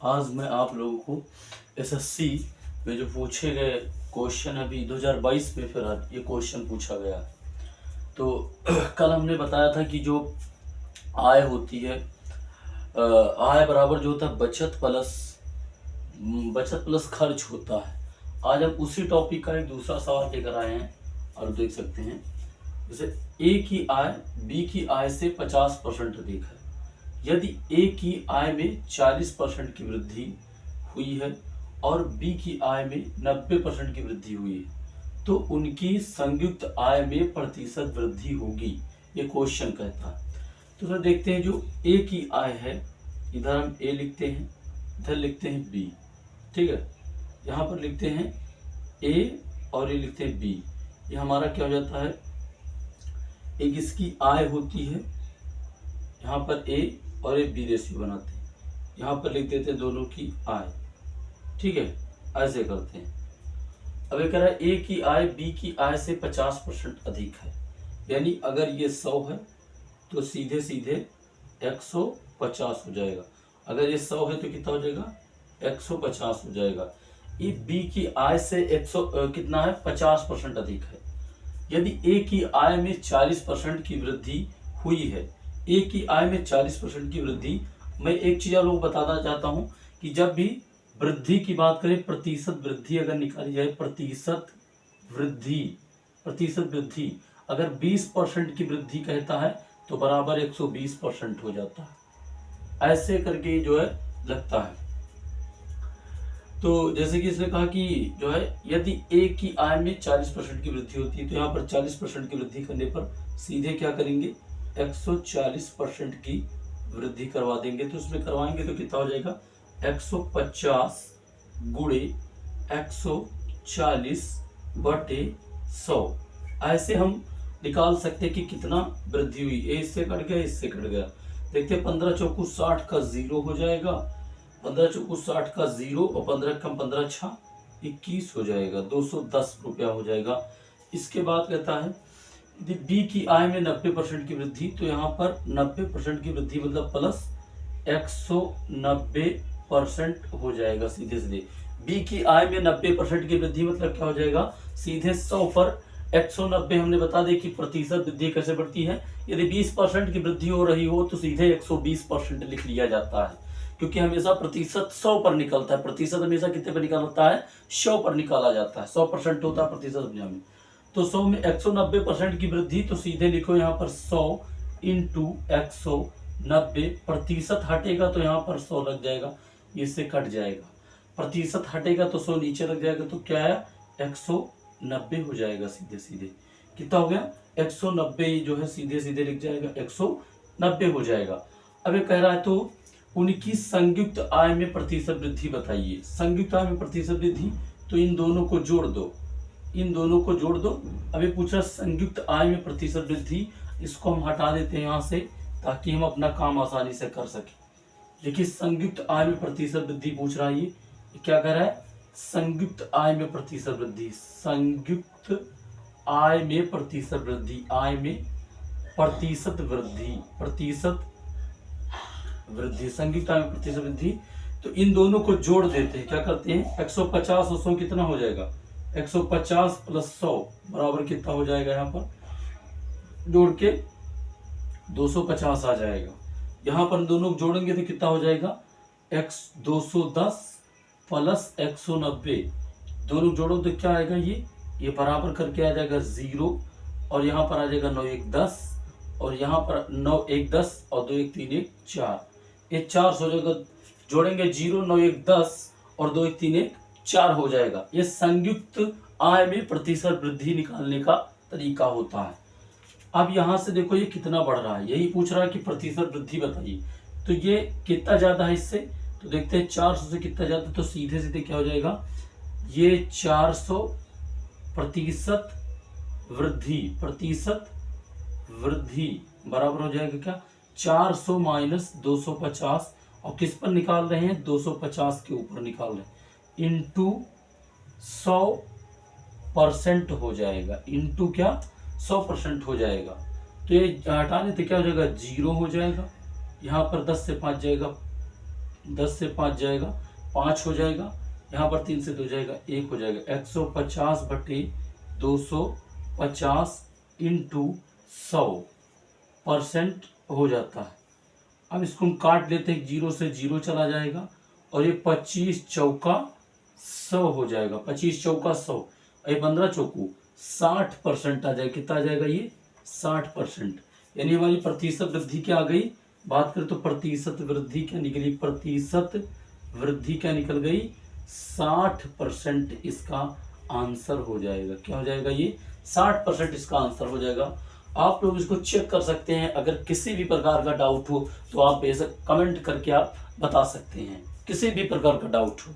आज मैं आप लोगों को एसएससी में जो पूछे गए क्वेश्चन, अभी 2022 में फिर ये क्वेश्चन पूछा गया। तो कल हमने बताया था कि जो आय होती है, आय बराबर जो होता है बचत प्लस खर्च होता है। आज हम उसी टॉपिक का एक दूसरा सवाल लेकर आए हैं और देख सकते हैं। जैसे ए की आय बी की आय से 50% अधिक है। यदि ए की आय में 40% की वृद्धि हुई है और बी की आय में 90% की वृद्धि हुई है, तो उनकी संयुक्त आय में प्रतिशत वृद्धि होगी, ये क्वेश्चन कहता है। तो सर देखते हैं, जो ए की आय है, इधर हम ए लिखते हैं, इधर लिखते हैं बी, ठीक है। यहाँ पर लिखते हैं ए और ये लिखते हैं बी। ये हमारा क्या हो जाता है, एक इसकी आय होती है, यहाँ पर ए और एक बी रेशियो बनाते हैं, यहाँ पर लिख देते हैं दोनों की आय, ठीक है। ऐसे करते हैं। अब ये कह रहा है ए की आय बी की आय से 50% अधिक है, यानी अगर ये 100 है तो सीधे सीधे 150 हो जाएगा। अगर ये 100 है तो कितना हो जाएगा, 150 हो जाएगा। ये बी की आय से 100 कितना है, 50% अधिक है। यदि ए की आय में 40% की वृद्धि हुई है, ए की आय में 40% की वृद्धि, मैं एक चीज आप लोगों को बताना चाहता हूं कि जब भी वृद्धि की बात करें, प्रतिशत वृद्धि अगर निकाली जाए, प्रतिशत वृद्धि अगर 20% की वृद्धि कहता है तो बराबर 120% हो जाता है। ऐसे करके जो है लगता है। तो जैसे कि इसने कहा कि जो है, यदि ए की आय में 40% की वृद्धि होती है, तो यहाँ पर 40% की वृद्धि करने पर सीधे क्या करेंगे, 140% की वृद्धि करवा देंगे। तो उसमें करवाएंगे तो कितना हो जाएगा, 150 गुणे 140 बटे 100। ऐसे हम निकाल सकते हैं कि कितना वृद्धि हुई। ए इससे कट गया, इससे कट गया। देखते हैं, 15 चौकू 60 का 0 हो जाएगा, 15 चौकू 60 का 0 और 15 कम 15 छा 21 हो जाएगा, 210 रुपया हो जाएगा। इसके बाद कहता है यदि बी की आय में 90% की वृद्धि, तो यहाँ पर 90% की वृद्धि मतलब प्लस 190% हो जाएगा। सीधे सीधे बी की आय में 90% की वृद्धि मतलब क्या हो जाएगा, सीधे 100 पर 190 हमने बता दें कि प्रतिशत वृद्धि कैसे बढ़ती है। यदि 20% की वृद्धि हो रही हो तो सीधे 120% लिख लिया जाता है, क्योंकि हमेशा प्रतिशत 100 पर निकलता है। प्रतिशत हमेशा कितने पर निकलता है, 100 पर निकाला जाता है। 100% होता है प्रतिशत दुनिया में। तो 100 में 190% की वृद्धि, तो सीधे लिखो यहाँ पर 100 इंटू 190। प्रतिशत हटेगा तो यहाँ पर 100 लग जाएगा, इससे कट जाएगा। प्रतिशत हटेगा तो 100 नीचे लग जाएगा, तो क्या आया, 190 हो जाएगा। सीधे सीधे कितना हो गया, 190 जो है सीधे सीधे लिख जाएगा, 190 हो जाएगा। अब ये कह रहा है तो उनकी संयुक्त आय में प्रतिशत वृद्धि बताइए। संयुक्त आय में प्रतिशत वृद्धि, तो इन दोनों को जोड़ दो, इन दोनों को जोड़ दो। अभी पूछ रहा संयुक्त आय में प्रतिशत वृद्धि, इसको हम हटा देते हैं यहाँ से ताकि हम अपना काम आसानी से कर सकें। देखिए, संयुक्त आय में प्रतिशत वृद्धि पूछ रहा है, ये क्या कह रहा है, संयुक्त आय में प्रतिशत वृद्धि, संयुक्त आय में प्रतिशत वृद्धि, आय में प्रतिशत वृद्धि, प्रतिशत वृद्धि, संयुक्त आय में प्रतिशत वृद्धि। तो इन दोनों को जोड़ देते हैं, क्या करते हैं, 150 और 100 कितना हो जाएगा, 150 प्लस 100 बराबर कितना हो जाएगा, यहाँ पर जोड़ के 250 आ जाएगा। यहाँ पर दोनों जोड़ेंगे तो कितना हो जाएगा, 210 प्लस 190, दोनों जोड़ो तो क्या आएगा, ये बराबर करके आ जाएगा 0, और यहाँ पर आ जाएगा 9 1 10, और यहाँ पर 9 1 10 और 2 1 3 1 4, ये 4 हो जाएगा। जोड़ेंगे 0 9 1 10 और 2 1 3 1 4 हो जाएगा। ये संयुक्त आय में प्रतिशत वृद्धि निकालने का तरीका होता है। अब यहाँ से देखो ये कितना बढ़ रहा है, यही पूछ रहा है कि प्रतिशत वृद्धि बताइए। तो ये कितना ज्यादा है इससे, तो देखते हैं 400 से कितना ज्यादा, तो सीधे सीधे क्या हो जाएगा, ये 400 प्रतिशत वृद्धि, प्रतिशत वृद्धि बराबर हो जाएगा क्या, 400 माइनस 250, और किस पर निकाल रहे हैं, 250 के ऊपर निकाल रहे हैं, इंटू 100% हो जाएगा, इंटू क्या, 100% हो जाएगा। तो ये हटाने तो क्या हो जाएगा, 0 हो जाएगा। यहाँ पर 10 से 5 जाएगा 10 से 5 जाएगा, 5 हो जाएगा, यहाँ पर 3 से 2 जाएगा, 1 हो जाएगा। 150 बटे 250 इंटू 100% हो जाता है। अब इसको हम काट लेते हैं, 0 से 0 चला जाएगा और ये 25 चौका 100 हो जाएगा। 25 चौका 100, ये 15 चौकू 60% आ जाएगा। कितना आ जाएगा ये? 60%। यानी हमारी प्रतिशत वृद्धि क्या आ गई? बात करें तो प्रतिशत वृद्धि क्या निकली? प्रतिशत वृद्धि क्या निकल गई? 60% इसका आंसर हो जाएगा। क्या हो जाएगा ये? 60% इसका आंसर हो जाएगा। आप लोग इसको चेक कर सकते हैं। अगर किसी भी प्रकार का डाउट हो तो आप बेशक कमेंट करके आप बता सकते हैं, किसी भी प्रकार का डाउट हो।